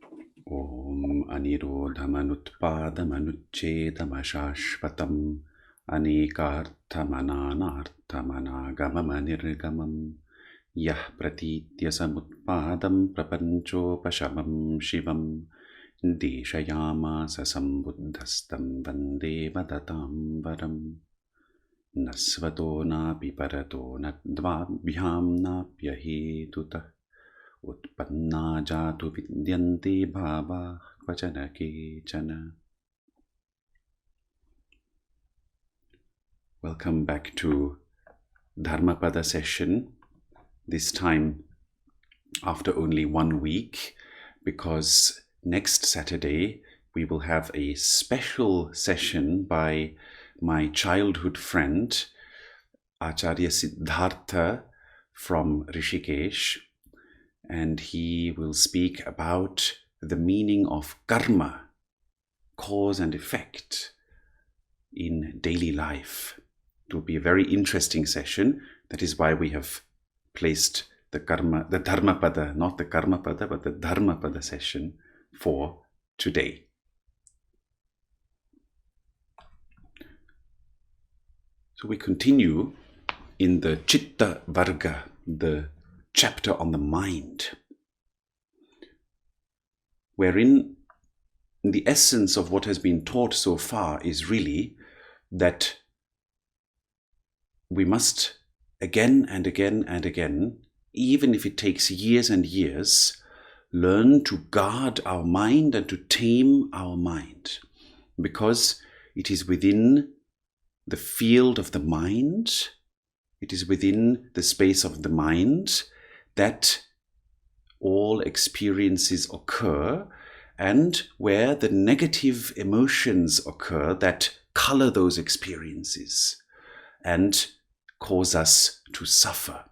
Om anirodhamanutpadamanucchedamashashvatam anekarthamananarthamanagamam yah pratitya samutpadam prapanchopashamam shivam deshayamasa sambuddhastam vande vadatam varam nasvato napi parato nadvabhyam napyahetutah utpanna jatu vidyante bhava kvachana kechana. Welcome back to Dharmapada session, this time after only 1 week, because next Saturday we will have a special session by my childhood friend Āchārya Siddhartha from Rishikesh, and he will speak about the meaning of karma, cause and effect in daily life. It will be a very interesting session. That is why we have placed the Dharmapada, not the Karmapada, but the Dharmapada session for today. So we continue in the Chitta Varga, the chapter on the mind, wherein the essence of what has been taught so far is really that we must again and again and again, even if it takes years and years, learn to guard our mind and to tame our mind, because it is within the field of the mind, it is within the space of the mind that all experiences occur, and where the negative emotions occur that color those experiences and cause us to suffer.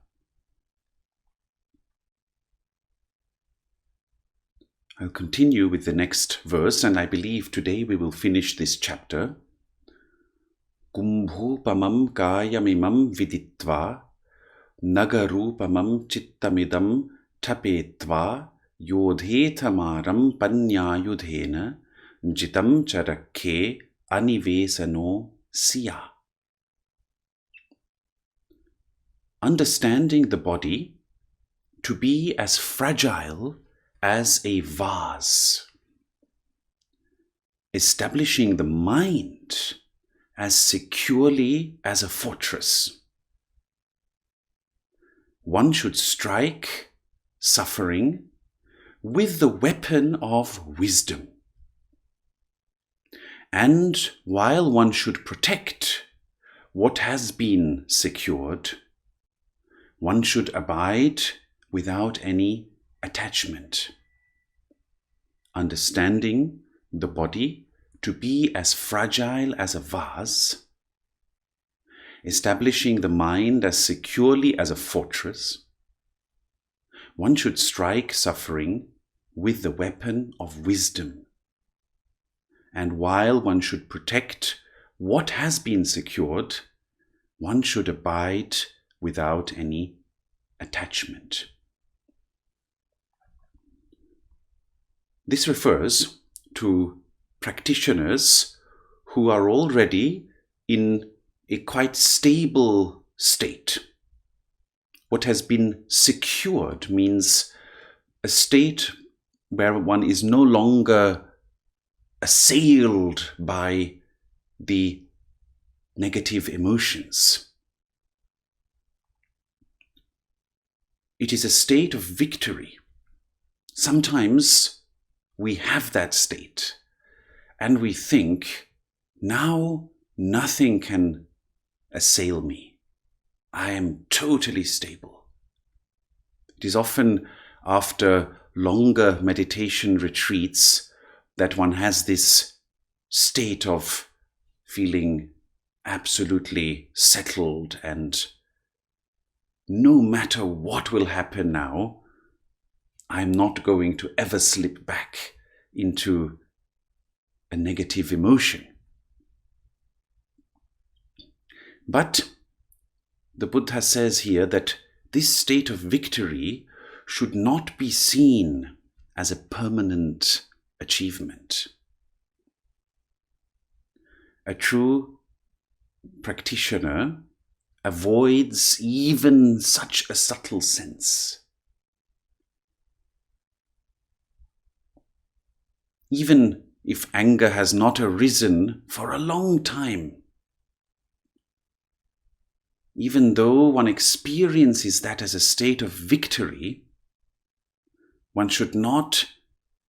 I'll continue with the next verse, and I believe today we will finish this chapter. Kumbhupamam kayamimam viditva nagarupamam chittamidam tapetva yodhetamaram panyayudhena jitam charakhe anivesano siya. Understanding the body to be as fragile as a vase, establishing the mind as securely as a fortress. One should strike suffering with the weapon of wisdom. And while one should protect what has been secured, one should abide without any attachment, understanding the body to be as fragile as a vase, establishing the mind as securely as a fortress. One should strike suffering with the weapon of wisdom. And while one should protect what has been secured, one should abide without any attachment. This refers to practitioners who are already in a quite stable state. What has been secured means a state where one is no longer assailed by the negative emotions. It is a state of victory. Sometimes we have that state and we think, now nothing can assail me. I am totally stable. It is often after longer meditation retreats that one has this state of feeling absolutely settled, and no matter what will happen now, I'm not going to ever slip back into a negative emotion. But the Buddha says here that this state of victory should not be seen as a permanent achievement. A true practitioner avoids even such a subtle sense. Even if anger has not arisen for a long time, even though one experiences that as a state of victory, one should not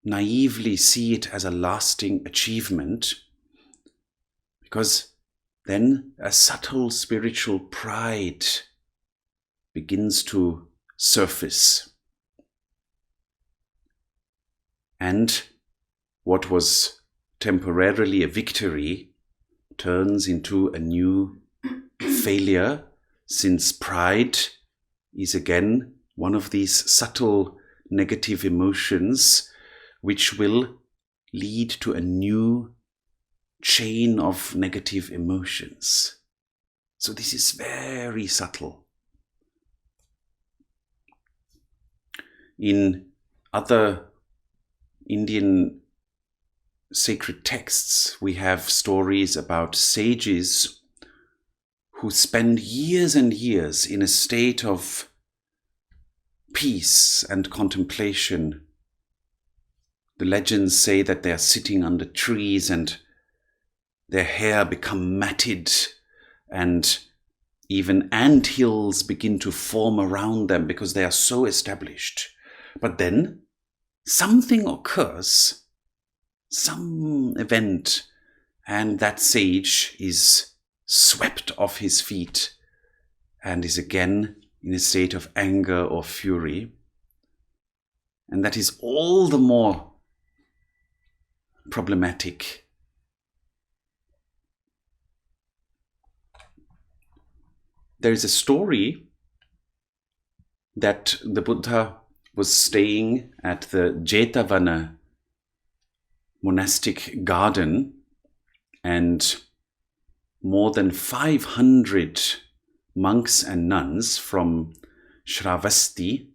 naively see it as a lasting achievement, because then a subtle spiritual pride begins to surface. And what was temporarily a victory turns into a new failure, since pride is again one of these subtle negative emotions which will lead to a new chain of negative emotions. So this is very subtle. In other Indian sacred texts, we have stories about sages who spend years and years in a state of peace and contemplation. The legends say that they are sitting under trees and their hair become matted, and even anthills begin to form around them because they are so established. But then something occurs, some event, and that sage is swept off his feet and is again in a state of anger or fury. And that is all the more problematic. There is a story that the Buddha was staying at the Jetavana monastic garden, and more than 500 monks and nuns from Shravasti,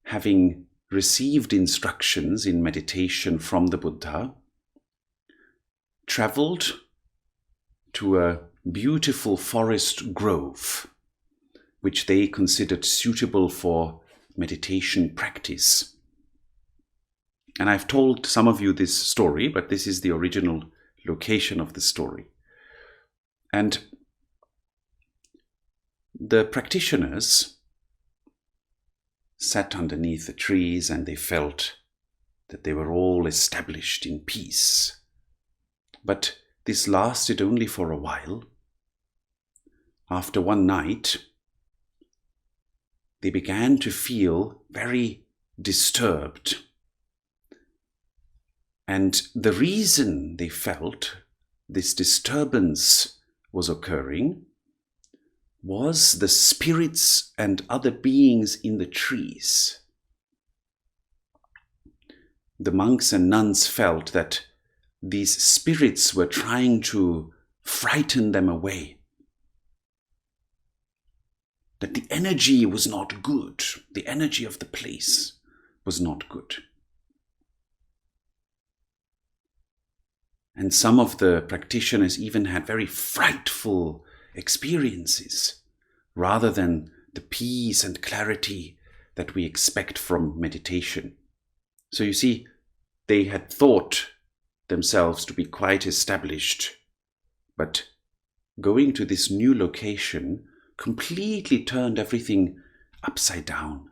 having received instructions in meditation from the Buddha, traveled to a beautiful forest grove, which they considered suitable for meditation practice. And I've told some of you this story, but this is the original location of the story. And the practitioners sat underneath the trees, and they felt that they were all established in peace. But this lasted only for a while. After one night, they began to feel very disturbed. And the reason they felt this disturbance was occurring was the spirits and other beings in the trees. The monks and nuns felt that these spirits were trying to frighten them away, that the energy was not good, the energy of the place was not good. And some of the practitioners even had very frightful experiences, rather than the peace and clarity that we expect from meditation. So you see, they had thought themselves to be quite established, but going to this new location completely turned everything upside down.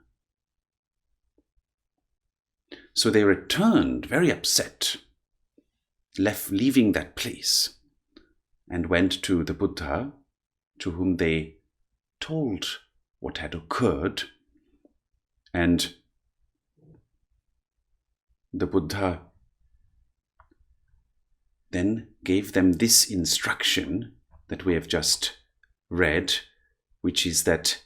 So they returned very upset, leaving that place, and went to the Buddha, to whom they told what had occurred. And the Buddha then gave them this instruction that we have just read, which is that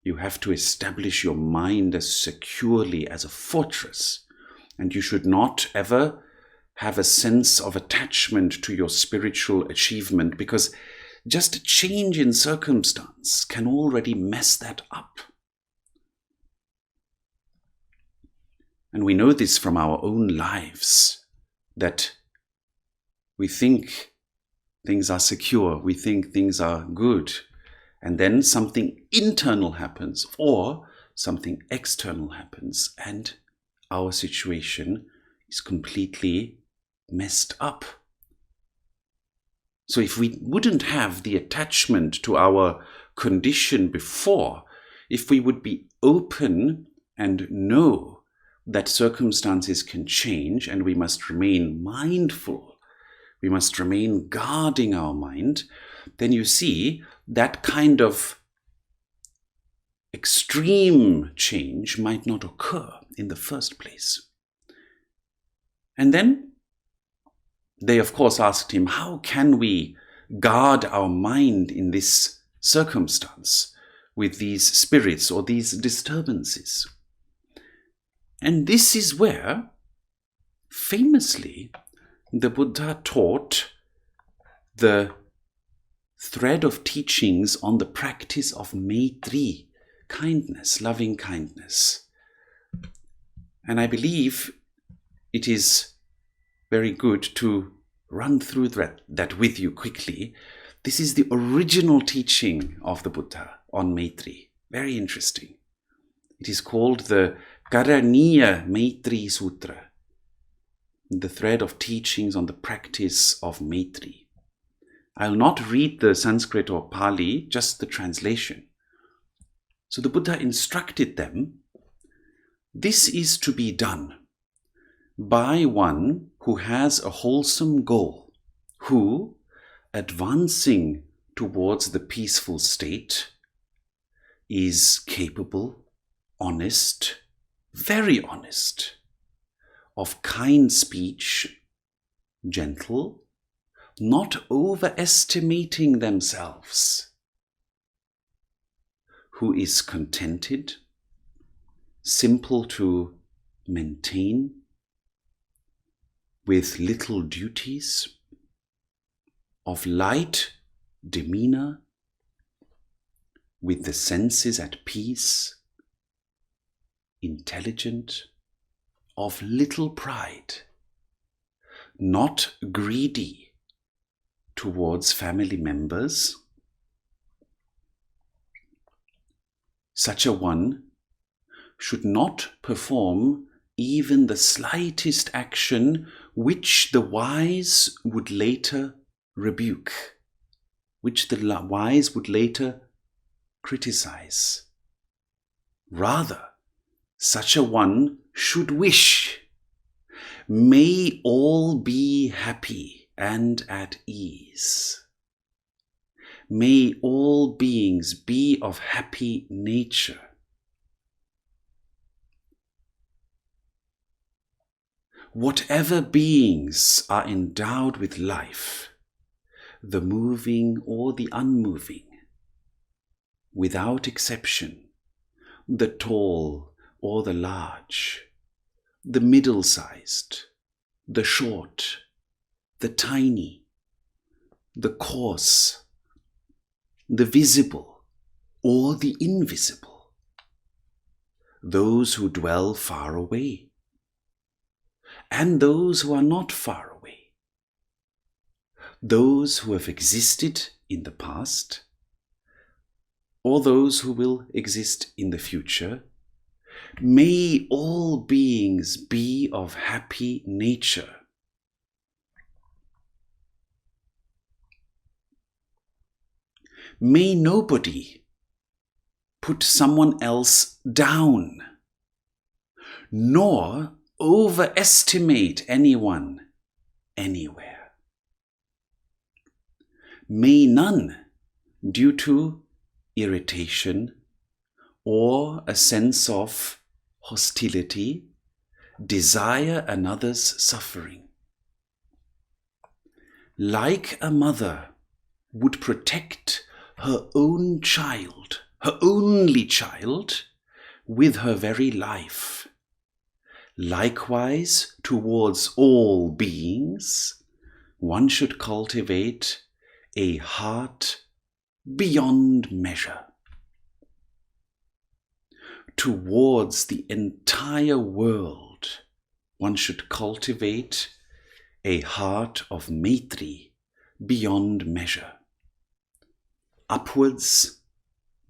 you have to establish your mind as securely as a fortress, and you should not ever have a sense of attachment to your spiritual achievement, because just a change in circumstance can already mess that up. And we know this from our own lives, that we think things are secure, we think things are good, and then something internal happens or something external happens, and our situation is completely messed up. So if we wouldn't have the attachment to our condition before, if we would be open and know that circumstances can change and we must remain mindful, we must remain guarding our mind, then you see that kind of extreme change might not occur in the first place. And then they, of course, asked him, how can we guard our mind in this circumstance with these spirits or these disturbances? And this is where, famously, the Buddha taught the thread of teachings on the practice of Maitri, kindness, loving kindness. And I believe it is very good to run through that with you quickly. This is the original teaching of the Buddha on Maitri. Very interesting. It is called the Karaniya Maitri Sutra, the thread of teachings on the practice of Maitri. I'll not read the Sanskrit or Pali, just the translation. So the Buddha instructed them, this is to be done by one who has a wholesome goal, who, advancing towards the peaceful state, is capable, honest, very honest, of kind speech, gentle, not overestimating themselves, who is contented, simple to maintain, with little duties, of light demeanor, with the senses at peace, intelligent, of little pride, not greedy towards family members. Such a one should not perform even the slightest action which the wise would later rebuke, which the wise would later criticize. Rather, such a one should wish, may all be happy and at ease. May all beings be of happy nature. Whatever beings are endowed with life, the moving or the unmoving, without exception, the tall or the large, the middle-sized, the short, the tiny, the coarse, the visible or the invisible, those who dwell far away, and those who are not far away, those who have existed in the past, or those who will exist in the future, may all beings be of happy nature. May nobody put someone else down, nor overestimate anyone anywhere. May none, due to irritation or a sense of hostility, desire another's suffering. Like a mother would protect her own child, her only child, with her very life. Likewise, towards all beings, one should cultivate a heart beyond measure. Towards the entire world, one should cultivate a heart of Maitri beyond measure. Upwards,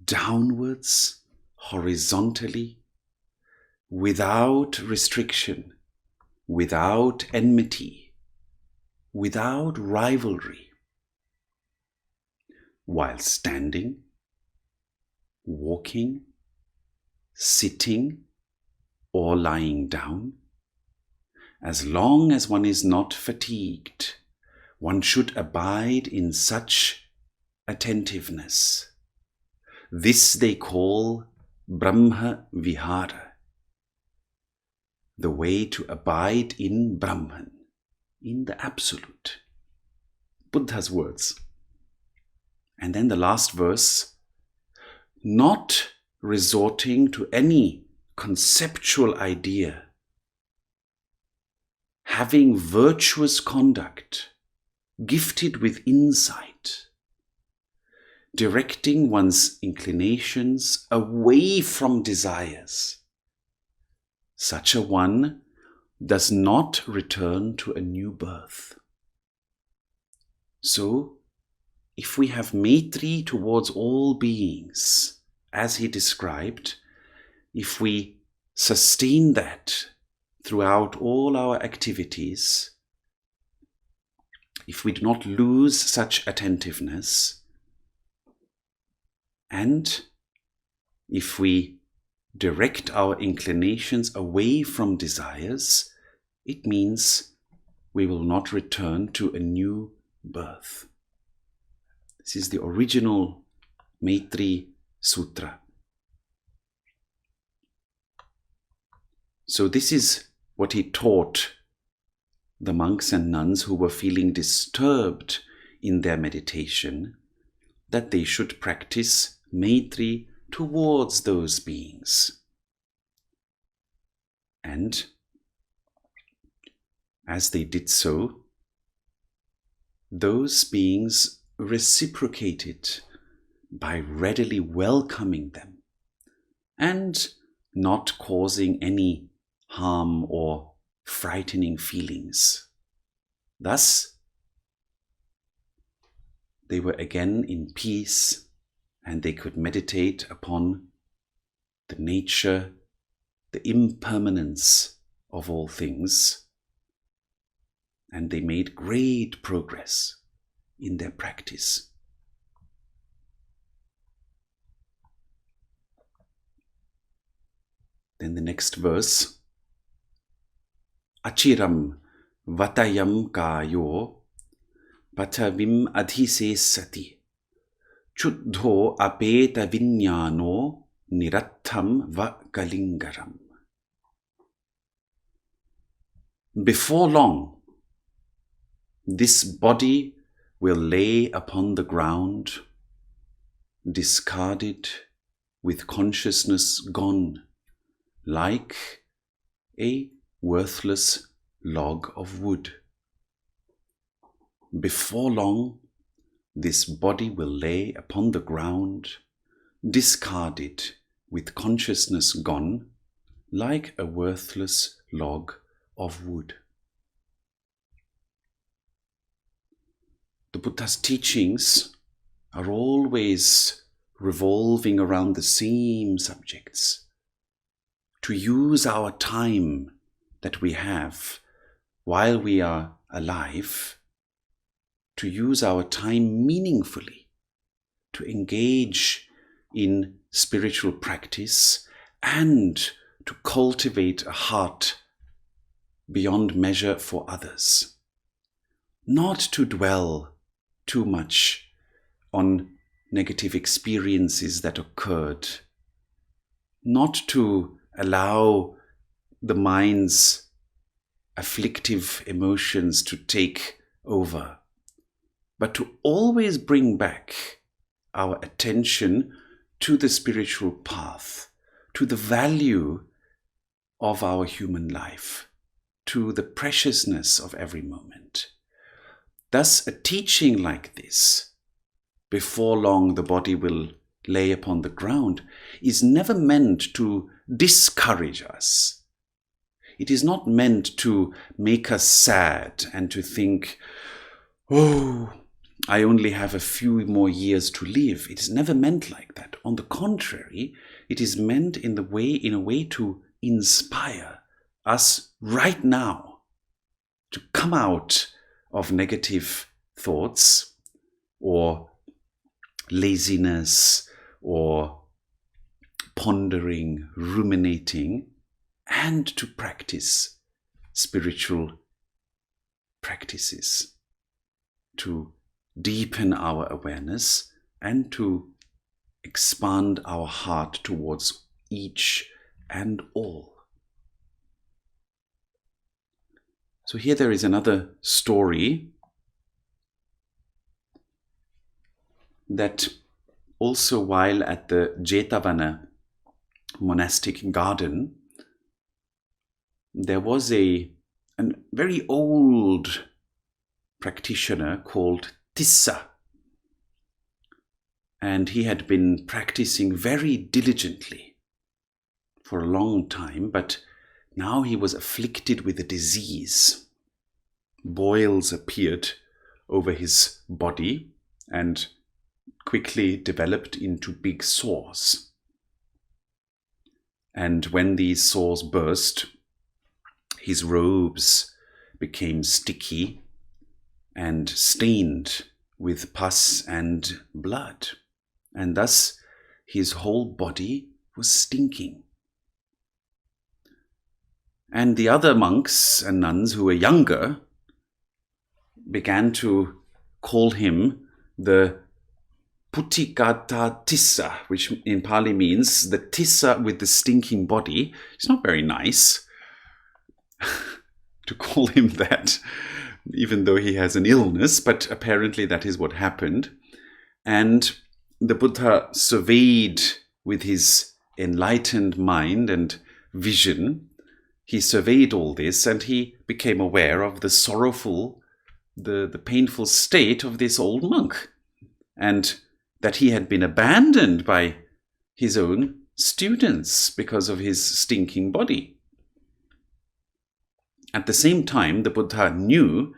downwards, horizontally, without restriction, without enmity, without rivalry, while standing, walking, sitting, or lying down. As long as one is not fatigued, one should abide in such attentiveness. This they call Brahma Vihara, the way to abide in Brahman, in the Absolute. Buddha's words. And then the last verse, not resorting to any conceptual idea, having virtuous conduct, gifted with insight, directing one's inclinations away from desires. Such a one does not return to a new birth. So, if we have Maitri towards all beings, as he described, if we sustain that throughout all our activities, if we do not lose such attentiveness, and if we direct our inclinations away from desires, it means we will not return to a new birth. This is the original Maitri Sutra. So this is what he taught the monks and nuns who were feeling disturbed in their meditation, that they should practice Maitri towards those beings. And as they did so, those beings reciprocated by readily welcoming them and not causing any harm or frightening feelings. Thus, they were again in peace, and they could meditate upon the nature, the impermanence of all things, and they made great progress in their practice. Then the next verse, Achiram vatayam kayo patavim adhisesati chuddho apeta vinyano niratham va kalingaram. Before long, this body will lay upon the ground, discarded, with consciousness gone, like a worthless log of wood. Before long, this body will lay upon the ground, discarded, with consciousness gone, like a worthless log of wood. The Buddha's teachings are always revolving around the same subjects. To use our time that we have while we are alive, to use our time meaningfully, to engage in spiritual practice and to cultivate a heart beyond measure for others. Not to dwell too much on negative experiences that occurred, not to allow the mind's afflictive emotions to take over, but to always bring back our attention to the spiritual path, to the value of our human life, to the preciousness of every moment. Thus, a teaching like this, before long the body will lay upon the ground, is never meant to discourage us. it is not meant to make us sad and to think, oh, I only have a few more years to live. It is never meant like that. On the contrary, it is meant in a way to inspire us right now to come out of negative thoughts or laziness or pondering, ruminating, and to practice spiritual practices, to deepen our awareness and to expand our heart towards each and all. So here there is another story that also while at the Jetavana monastic garden, there was a very old practitioner called Tissa. And he had been practicing very diligently for a long time, but now he was afflicted with a disease. Boils appeared over his body and quickly developed into big sores. And when these sores burst, his robes became sticky and stained with pus and blood. And thus his whole body was stinking. And the other monks and nuns who were younger began to call him the Putikata Tissa, which in Pali means the Tissa with the stinking body. It's not very nice to call him that, even though he has an illness, but apparently that is what happened. And the Buddha surveyed with his enlightened mind and vision, he surveyed all this and he became aware of the sorrowful, the painful state of this old monk, and that he had been abandoned by his own students because of his stinking body. At the same time, the Buddha knew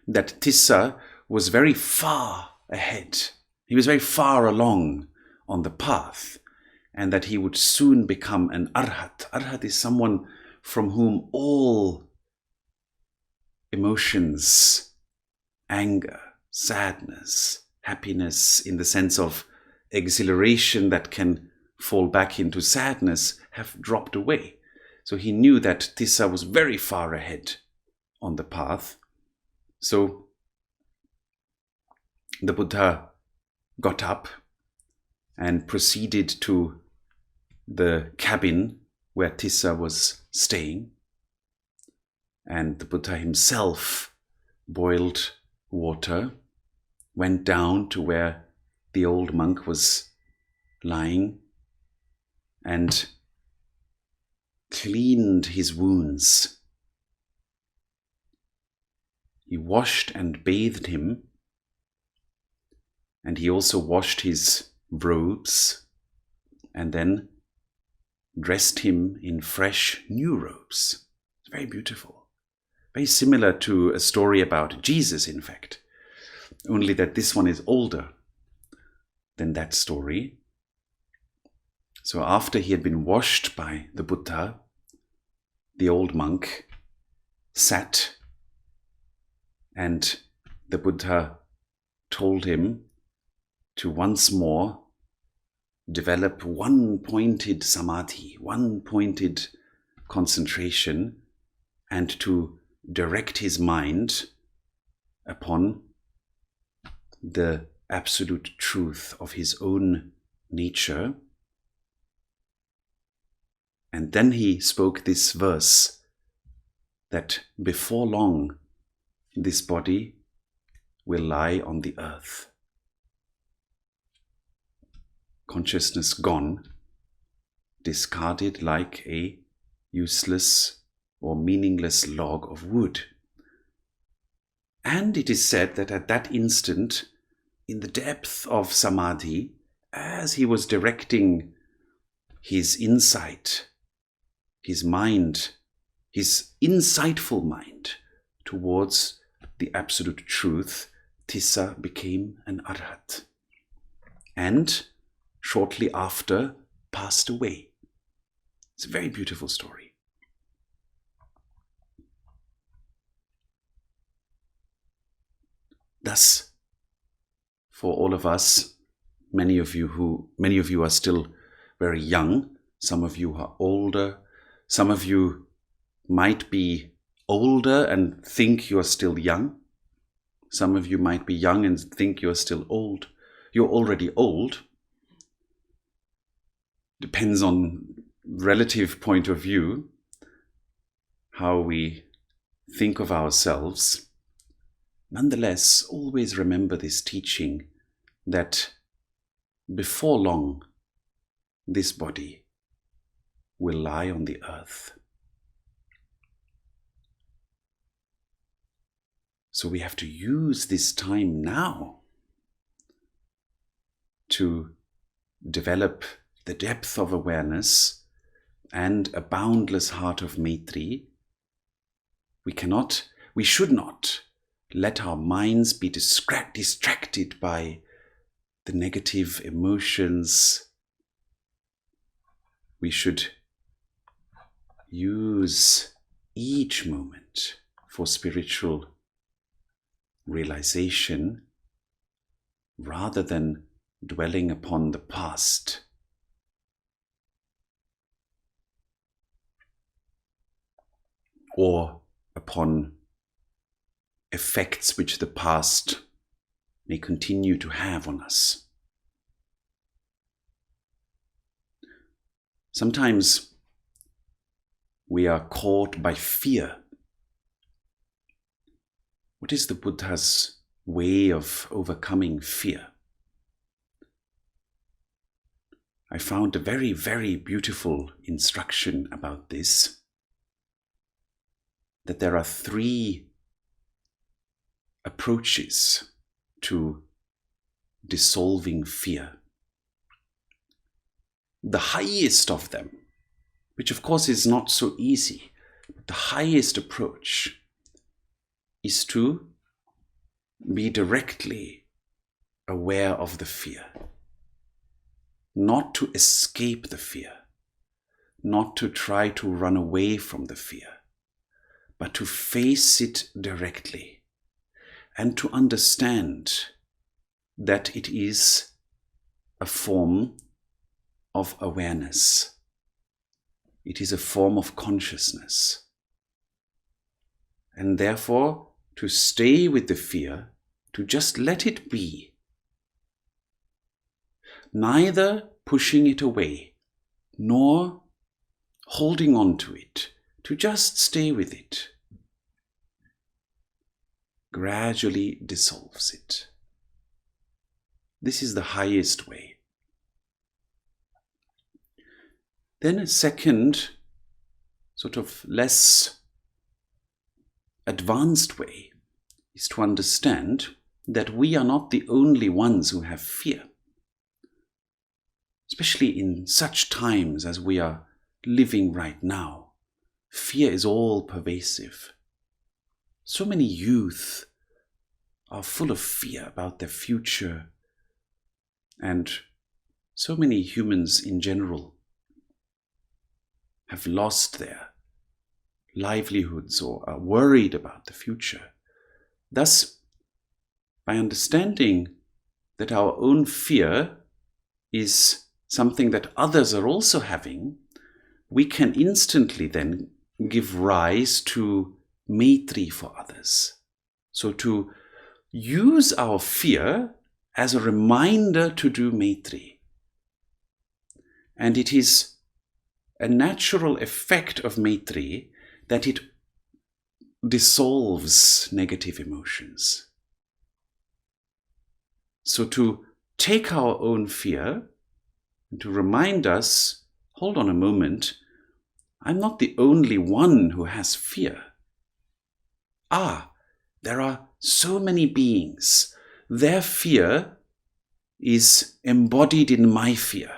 that Tissa was very far ahead. He was very far along on the path, and that he would soon become an arhat. Arhat is someone from whom all emotions, anger, sadness, happiness in the sense of exhilaration that can fall back into sadness have dropped away. So he knew that Tissa was very far ahead on the path. So the Buddha got up and proceeded to the cabin where Tissa was staying. And the Buddha himself boiled water, went down to where the old monk was lying, and cleaned his wounds. He washed and bathed him, and he also washed his robes, and then dressed him in fresh new robes. It's very beautiful. Very similar to a story about Jesus, in fact. Only that this one is older than that story. So after he had been washed by the Buddha, the old monk sat, and the Buddha told him to once more develop one-pointed samadhi, one-pointed concentration, and to direct his mind upon the absolute truth of his own nature. And then he spoke this verse that before long this body will lie on the earth. Consciousness gone, discarded like a useless or meaningless log of wood. And it is said that at that instant, in the depth of samadhi, as he was directing his insight, his mind, his insightful mind towards the absolute truth, Tissa became an Arhat. And shortly after, passed away. It's a very beautiful story. Thus, for all of us, many of you are still very young, some of you are older, some of you might be older and think you are still young. Some of you might be young and think you're still old. You're already old. Depends on relative point of view, how we think of ourselves. Nonetheless, always remember this teaching that before long, this body will lie on the earth. So we have to use this time now to develop the depth of awareness and a boundless heart of Maitri. We should not let our minds be distracted by the negative emotions. We should use each moment for spiritual realization rather than dwelling upon the past. Or upon effects which the past may continue to have on us. Sometimes we are caught by fear. What is the Buddha's way of overcoming fear? I found a very, very beautiful instruction about this, that there are 3 approaches to dissolving fear. The highest of them, which of course is not so easy, but the highest approach is to be directly aware of the fear. Not to escape the fear, not to try to run away from the fear, but to face it directly and to understand that it is a form of awareness. It is a form of consciousness. And therefore, to stay with the fear, to just let it be, neither pushing it away, nor holding on to it, to just stay with it, gradually dissolves it. This is the highest way. Then a second, sort of less advanced way is to understand that we are not the only ones who have fear. Especially in such times as we are living right now, fear is all pervasive. So many youth are full of fear about their future, and so many humans in general have lost their livelihoods or are worried about the future. Thus, by understanding that our own fear is something that others are also having, we can instantly then give rise to Maitri for others. So to use our fear as a reminder to do Maitri. And it is a natural effect of Maitri that it dissolves negative emotions. So to take our own fear and to remind us, hold on a moment, I'm not the only one who has fear. There are so many beings. Their fear is embodied in my fear.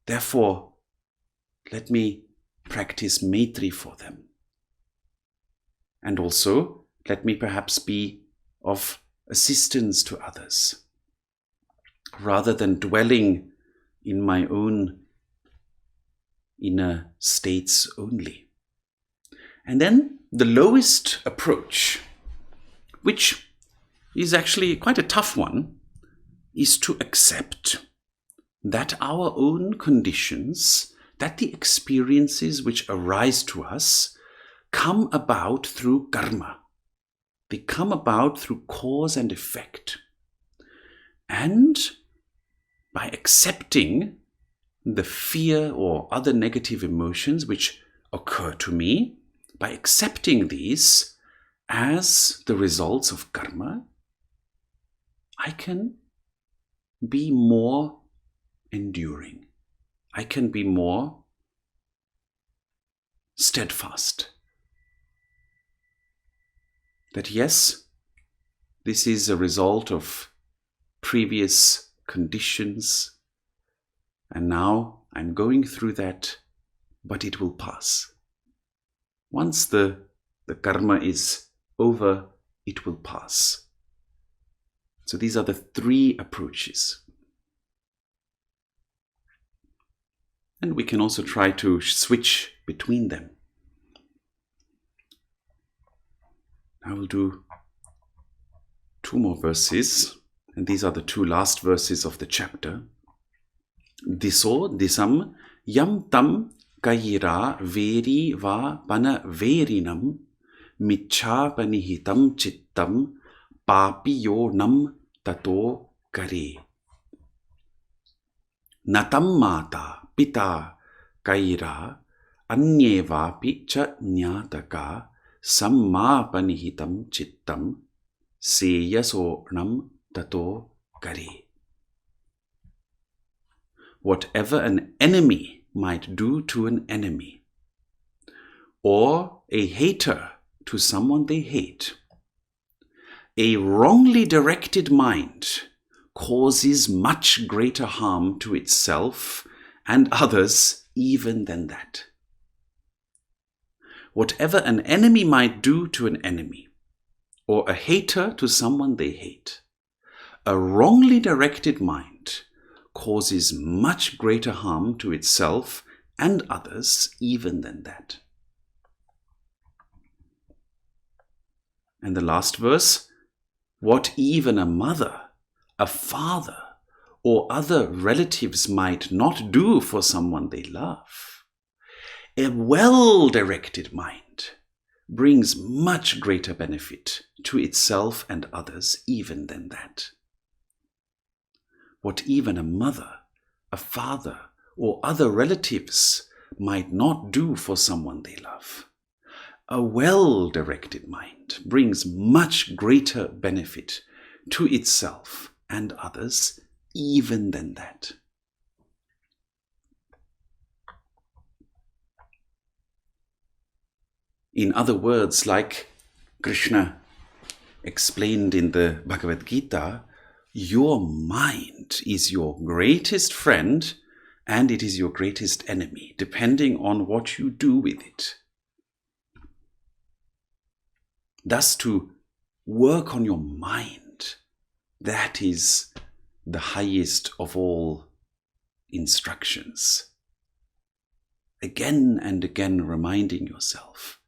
Therefore, let me practice Maitri for them. And also, let me perhaps be of assistance to others, rather than dwelling in my own inner states only. And then the lowest approach, which is actually quite a tough one, is to accept that our own conditions, that the experiences which arise to us, come about through karma. They come about through cause and effect. And by accepting the fear or other negative emotions which occur to me, by accepting these as the results of karma, I can be more enduring. I can be more steadfast. That yes, this is a result of previous conditions, and now I'm going through that, but it will pass. Once the karma is over, it will pass. So these are the three approaches. And we can also try to switch between them. I will do 2 more verses, and these are the 2 last verses of the chapter. Diso disam yam tam kayira veri va pana verinam michha panihitam chittam papiyo nam tato kare. Natam mata pita kaira anyevapi cha nyataka sammapanihitam chittam seyasornam tato kare. Whatever an enemy might do to an enemy, or a hater to someone they hate, a wrongly directed mind causes much greater harm to itself and others even than that. Whatever an enemy might do to an enemy, or a hater to someone they hate, a wrongly directed mind causes much greater harm to itself and others even than that. And the last verse, what even a mother, a father, or other relatives might not do for someone they love, a well-directed mind brings much greater benefit to itself and others even than that. What even a mother, a father, or other relatives might not do for someone they love, a well-directed mind brings much greater benefit to itself and others even than that. In other words, like Krishna explained in the Bhagavad Gita, your mind is your greatest friend and it is your greatest enemy, depending on what you do with it. Thus, to work on your mind, that is the highest of all instructions. Again and again reminding yourself,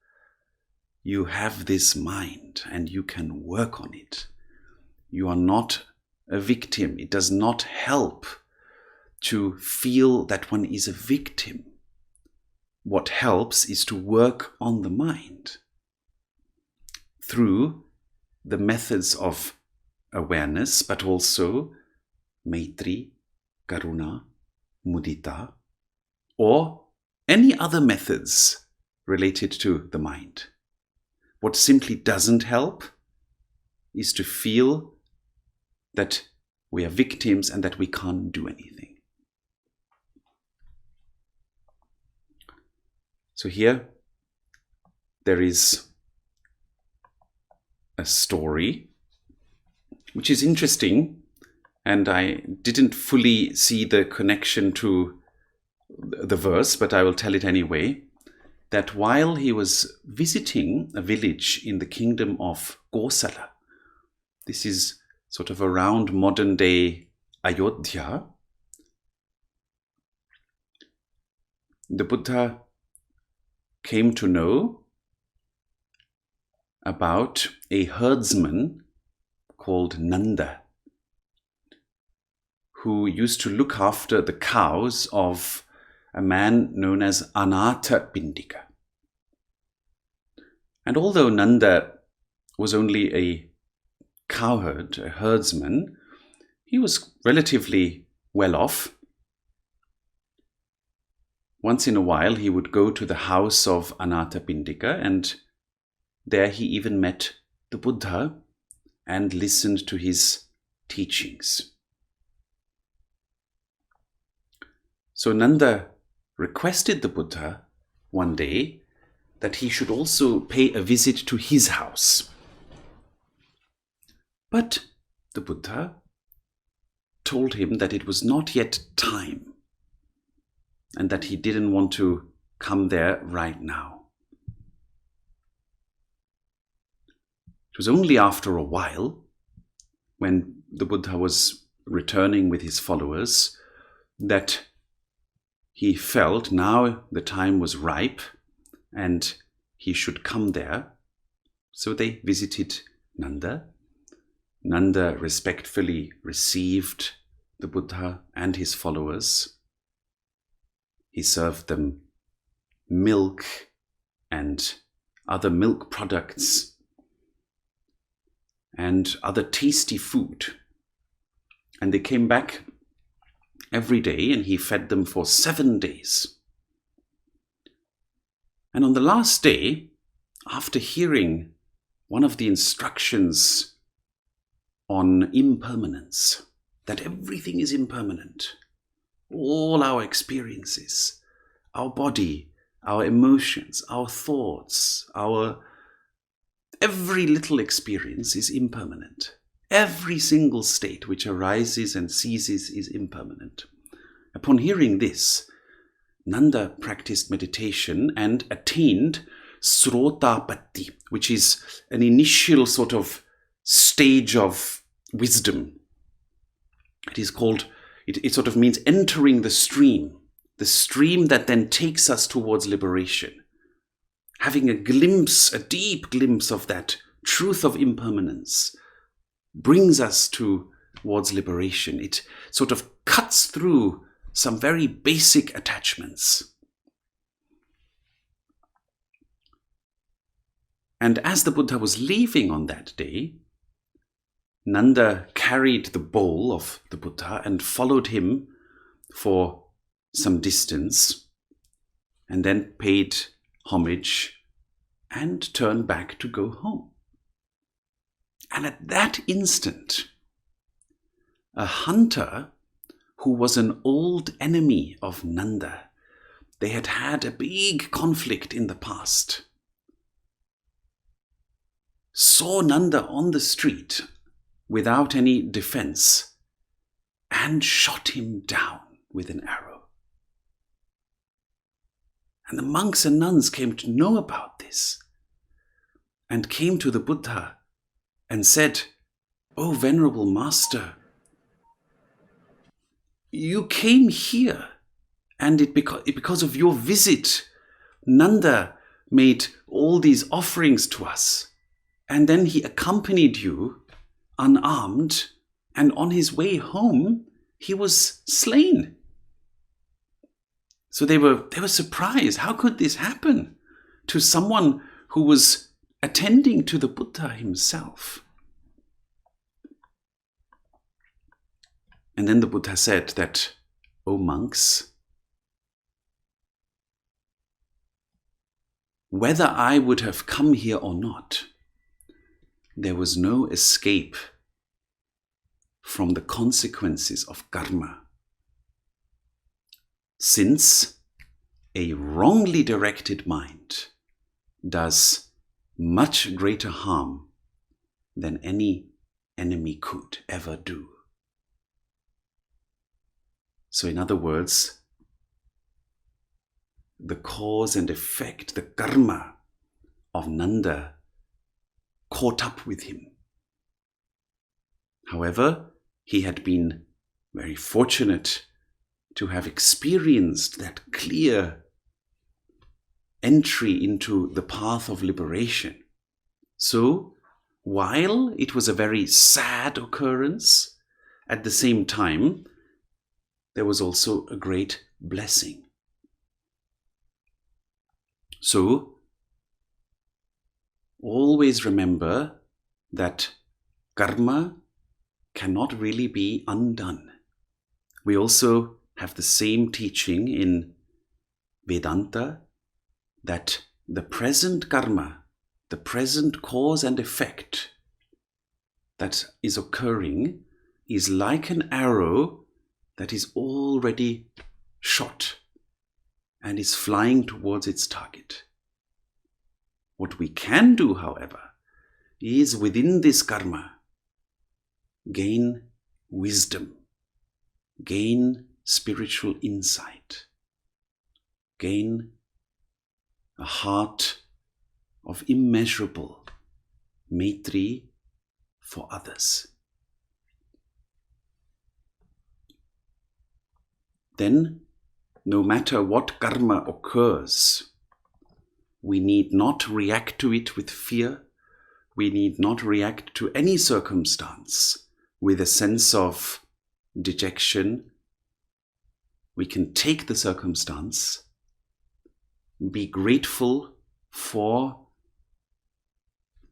you have this mind and you can work on it. You are not a victim. It does not help to feel that one is a victim. What helps is to work on the mind through the methods of awareness, but also Maitri, Karuna, Mudita, or any other methods related to the mind. What simply doesn't help is to feel that we are victims and that we can't do anything. So here there is a story which is interesting, and I didn't fully see the connection to the verse, but I will tell it anyway. that while he was visiting a village in the kingdom of Kosala, this is sort of around modern-day Ayodhya, the Buddha came to know about a herdsman called Nanda, who used to look after the cows of a man known as Anathapindika. And although Nanda was only a cowherd, a herdsman, he was relatively well off. Once in a while, he would go to the house of Anathapindika, and there he even met the Buddha and listened to his teachings. So Nanda requested the Buddha one day that he should also pay a visit to his house. But the Buddha told him that it was not yet time and that he didn't want to come there right now. It was only after a while, when the Buddha was returning with his followers, that he felt now the time was ripe and he should come there. So they visited Nanda. Nanda respectfully received the Buddha and his followers. He served them milk and other milk products and other tasty food. And they came back every day and he fed them for 7 days. And on the last day, after hearing one of the instructions on impermanence, that everything is impermanent, all our experiences, our body, our emotions, our thoughts, every little experience is impermanent. Every single state which arises and ceases is impermanent. Upon hearing this, Nanda practiced meditation and attained Srotapatti, which is an initial sort of stage of wisdom. It is called, it sort of means entering the stream that then takes us towards liberation. Having a deep glimpse of that truth of impermanence brings us towards liberation. It sort of cuts through some very basic attachments. And as the Buddha was leaving on that day, Nanda carried the bowl of the Buddha and followed him for some distance and then paid homage and turned back to go home. And at that instant, a hunter who was an old enemy of Nanda, they had had a big conflict in the past, saw Nanda on the street without any defense and shot him down with an arrow. And the monks and nuns came to know about this and came to the Buddha and said, "Oh, Venerable Master, you came here, and because of your visit, Nanda made all these offerings to us, and then he accompanied you unarmed, and on his way home, he was slain." So they were surprised. How could this happen to someone who was attending to the Buddha himself? And then the Buddha said that, "O monks, whether I would have come here or not, there was no escape from the consequences of karma, since a wrongly directed mind does much greater harm than any enemy could ever do." So in other words, the cause and effect, the karma of Nanda caught up with him. However, he had been very fortunate to have experienced that clear entry into the path of liberation. So, while it was a very sad occurrence, at the same time, there was also a great blessing. So, always remember that karma cannot really be undone. We also have the same teaching in Vedanta that the present karma, the present cause and effect that is occurring is like an arrow that is already shot and is flying towards its target. What we can do, however, is within this karma gain wisdom, gain spiritual insight, gain a heart of immeasurable maitri for others. Then, no matter what karma occurs, we need not react to it with fear. We need not react to any circumstance with a sense of dejection. We can take the circumstance, be grateful for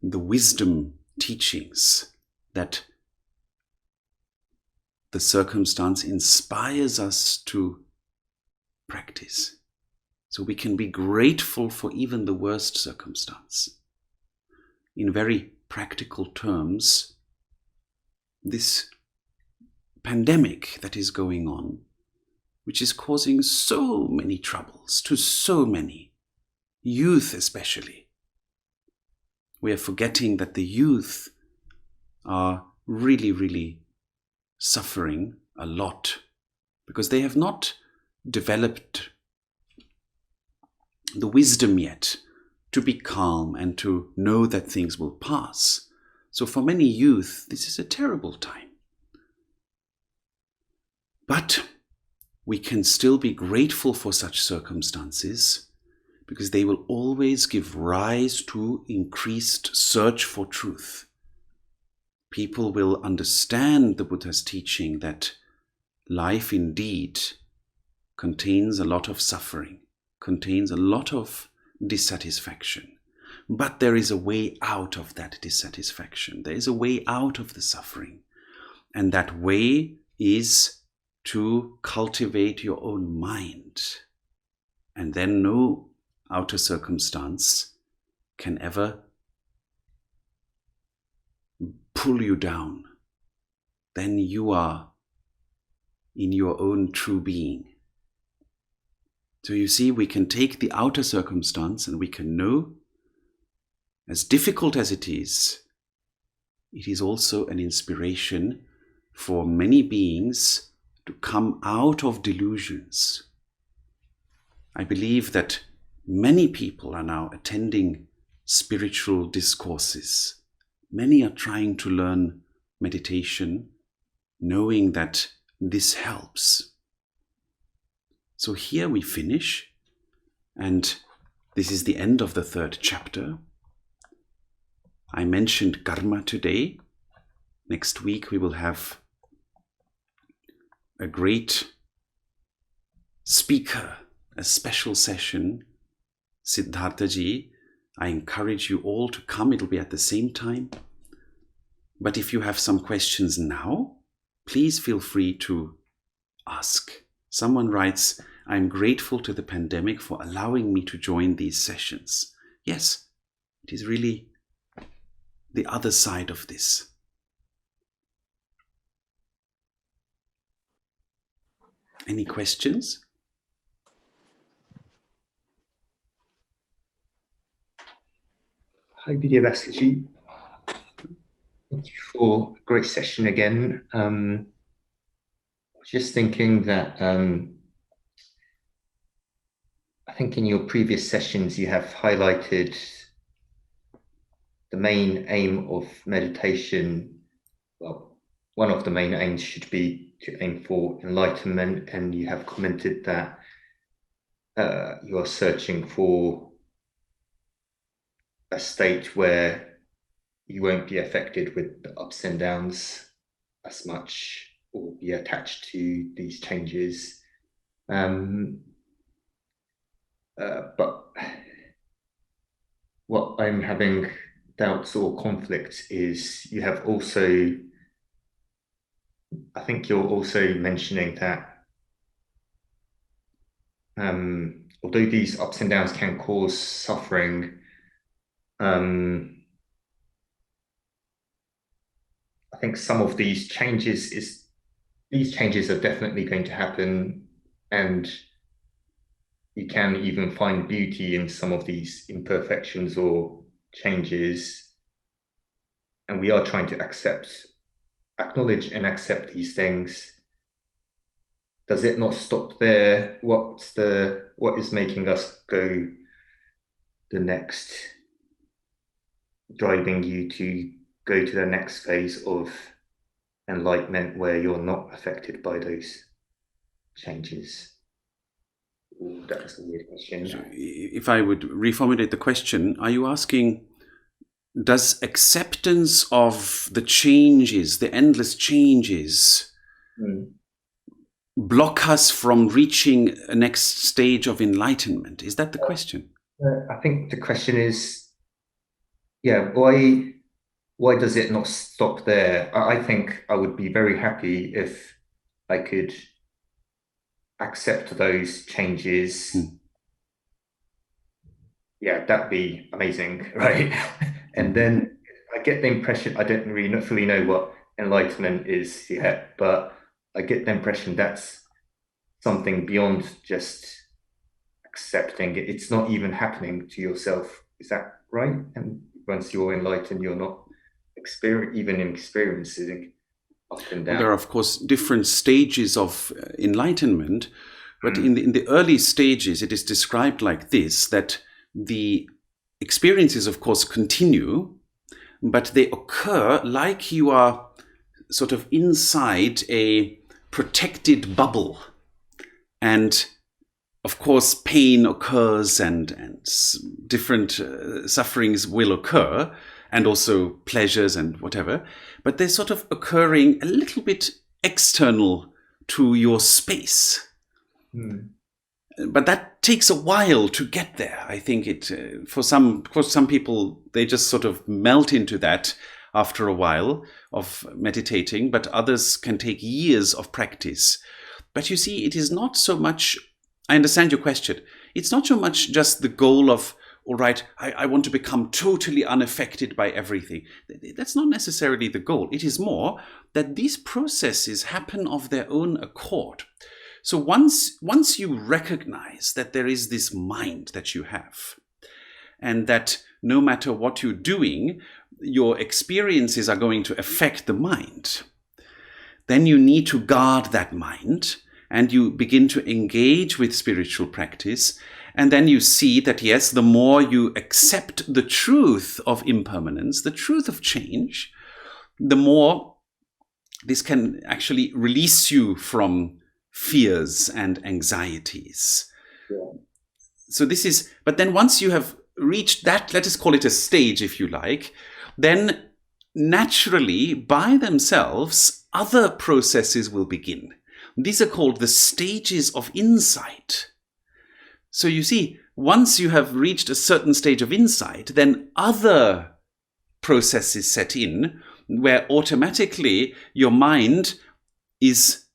the wisdom teachings that the circumstance inspires us to practice. So we can be grateful for even the worst circumstance. In very practical terms, this pandemic that is going on, which is causing so many troubles to so many, youth especially. We are forgetting that the youth are really, really suffering a lot because they have not developed the wisdom yet to be calm and to know that things will pass. So for many youth, this is a terrible time. But we can still be grateful for such circumstances because they will always give rise to increased search for truth. People will understand the Buddha's teaching that life indeed contains a lot of suffering, contains a lot of dissatisfaction. But there is a way out of that dissatisfaction. There is a way out of the suffering. And that way is to cultivate your own mind. And then no outer circumstance can ever pull you down. Then you are in your own true being. So you see, we can take the outer circumstance and we can know, as difficult as it is also an inspiration for many beings to come out of delusions. I believe that many people are now attending spiritual discourses. Many are trying to learn meditation, knowing that this helps. So here we finish, and this is the end of the third chapter. I mentioned karma today. Next week we will have a great speaker, a special session, Siddhartha-ji. I encourage you all to come. It'll be at the same time. But if you have some questions now, please feel free to ask. Someone writes, I'm grateful to the pandemic for allowing me to join these sessions. Yes, it is really the other side of this. Any questions? Hi, Vidyābhāskar. Thank you for a great session again. I was just thinking that I I think in your previous sessions you have highlighted the main aim of meditation. Well, one of the main aims should be to aim for enlightenment, and you have commented that you are searching for a state where you won't be affected with the ups and downs as much or be attached to these changes. But what I'm having doubts or conflicts is you have also, I think you're also mentioning that although these ups and downs can cause suffering, I think some of these changes are definitely going to happen, and you can even find beauty in some of these imperfections or changes. And we are trying to acknowledge and accept these things. Does it not stop there? What is making us go the next, driving you to go to the next phase of enlightenment where you're not affected by those changes? Ooh, that's a weird question. So if I would reformulate the question, are you asking, does acceptance of the changes, the endless changes, block us from reaching a next stage of enlightenment? Is that the question? I think the question is, why does it not stop there? I think I would be very happy if I could accept those changes. Yeah, that'd be amazing, right? And then I get the impression, I don't really fully know what enlightenment is yet, but I get the impression that's something beyond just accepting it. It's not even happening to yourself. Is that right? And once you're enlightened, you're not experiencing up and down. There are, of course, different stages of enlightenment, but in the early stages, it is described like this, that the experiences, of course, continue, but they occur like you are sort of inside a protected bubble. And of course, pain occurs and different sufferings will occur, and also pleasures and whatever, but they're sort of occurring a little bit external to your space. But that takes a while to get there. I think for some people, they just sort of melt into that after a while of meditating, but others can take years of practice. But you see, it is not so much, I understand your question, it's not so much just the goal of, all right, I want to become totally unaffected by everything. That's not necessarily the goal. It is more that these processes happen of their own accord. So once you recognize that there is this mind that you have, and that no matter what you're doing, your experiences are going to affect the mind, then you need to guard that mind, and you begin to engage with spiritual practice. And then you see that, yes, the more you accept the truth of impermanence, the truth of change, the more this can actually release you from fears and anxieties. So this is, but then once you have reached that, let us call it a stage, if you like, then naturally, by themselves, other processes will begin. These are called the stages of insight. So you see, once you have reached a certain stage of insight, then other processes set in where automatically your mind is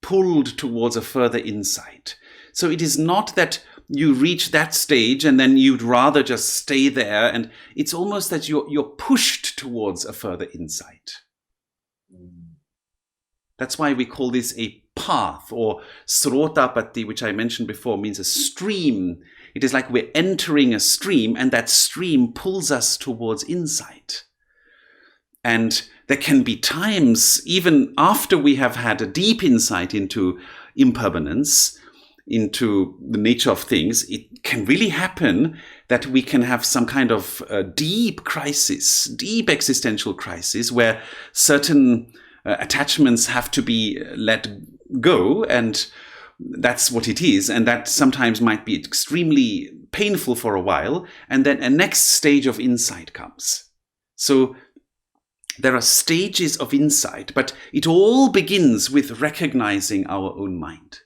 pulled towards a further insight. So it is not that you reach that stage and then you'd rather just stay there, and it's almost that you're pushed towards a further insight. That's why we call this a path, or srotapatti, which I mentioned before, means a stream. It is like we're entering a stream, and that stream pulls us towards insight. And there can be times, even after we have had a deep insight into impermanence, into the nature of things, it can really happen that we can have some kind of deep crisis, deep existential crisis, where certain attachments have to be let go, and that's what it is. And that sometimes might be extremely painful for a while, and then a next stage of insight comes. So there are stages of insight, but it all begins with recognizing our own mind.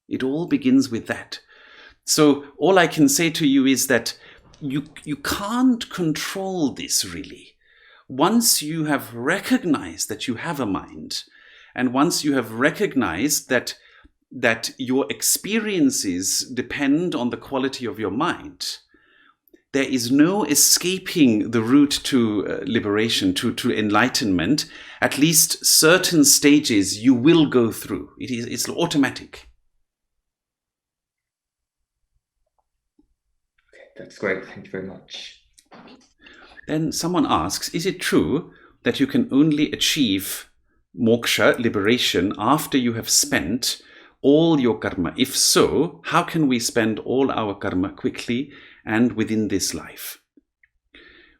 It all begins with that. So all I can say to you is that you can't control this really. Once you have recognized that you have a mind, and once you have recognized that your experiences depend on the quality of your mind, there is no escaping the route to liberation, to enlightenment. At least certain stages you will go through. It's automatic. That's great. Thank you very much. Then someone asks, is it true that you can only achieve moksha, liberation, after you have spent all your karma? If so, how can we spend all our karma quickly and within this life?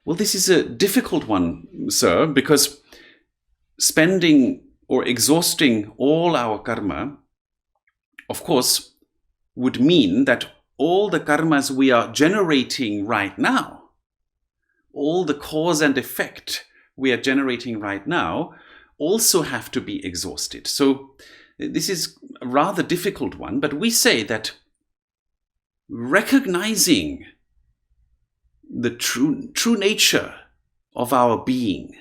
Well, this is a difficult one, sir, because spending or exhausting all our karma, of course, would mean that all the karmas we are generating right now, all the cause and effect we are generating right now, also have to be exhausted. So this is a rather difficult one, but we say that recognizing the true nature of our being,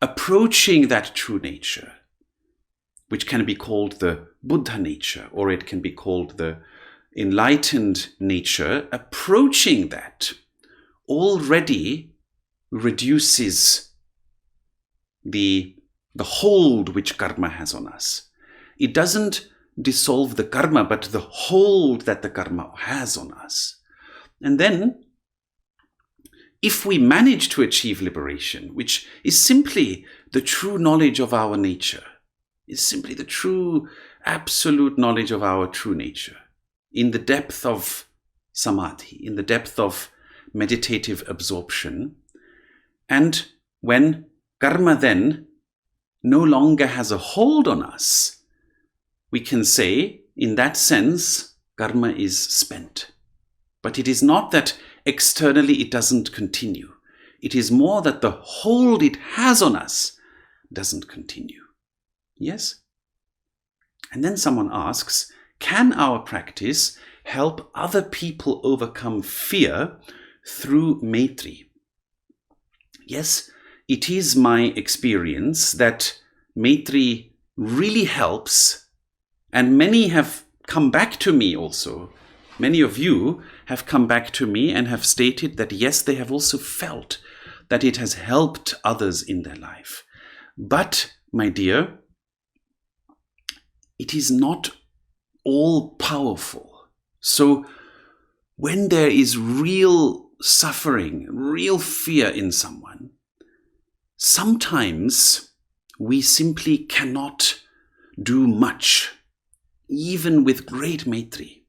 approaching that true nature, which can be called the Buddha nature, or it can be called the enlightened nature, approaching that already reduces the hold which karma has on us. It doesn't dissolve the karma, but the hold that the karma has on us. And then, if we manage to achieve liberation, which is simply the true knowledge of our nature, is simply the true, absolute knowledge of our true nature, in the depth of samadhi, in the depth of meditative absorption, and when karma then no longer has a hold on us, we can say, in that sense, karma is spent. But it is not that externally it doesn't continue. It is more that the hold it has on us doesn't continue. Yes? And then someone asks, can our practice help other people overcome fear through Maitri? Yes, it is my experience that Maitri really helps, and many have come back to me also. Many of you have come back to me and have stated that yes, they have also felt that it has helped others in their life. But, my dear, it is not all powerful. So when there is real suffering, real fear in someone, sometimes we simply cannot do much, even with great Maitri.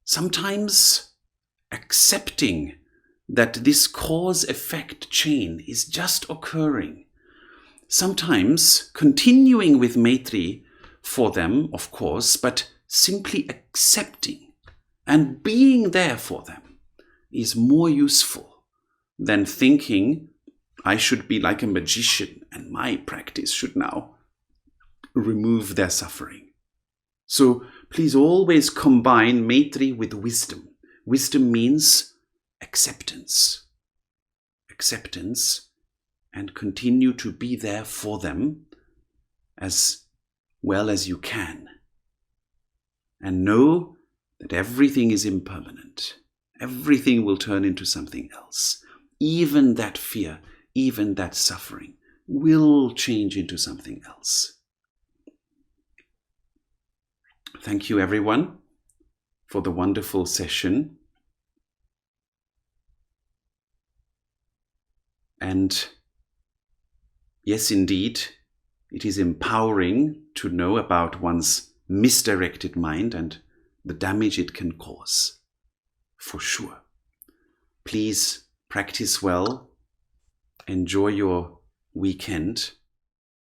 Sometimes accepting that this cause-effect chain is just occurring, sometimes continuing with Maitri for them, of course, but simply accepting and being there for them is more useful than thinking I should be like a magician and my practice should now remove their suffering. So please always combine Maitri with wisdom. Wisdom means acceptance. Acceptance, and continue to be there for them as well as you can. And know that everything is impermanent. Everything will turn into something else. Even that fear, even that suffering will change into something else. Thank you, everyone, for the wonderful session. And yes, indeed, it is empowering to know about one's misdirected mind and the damage it can cause, for sure. Please practice well, enjoy your weekend,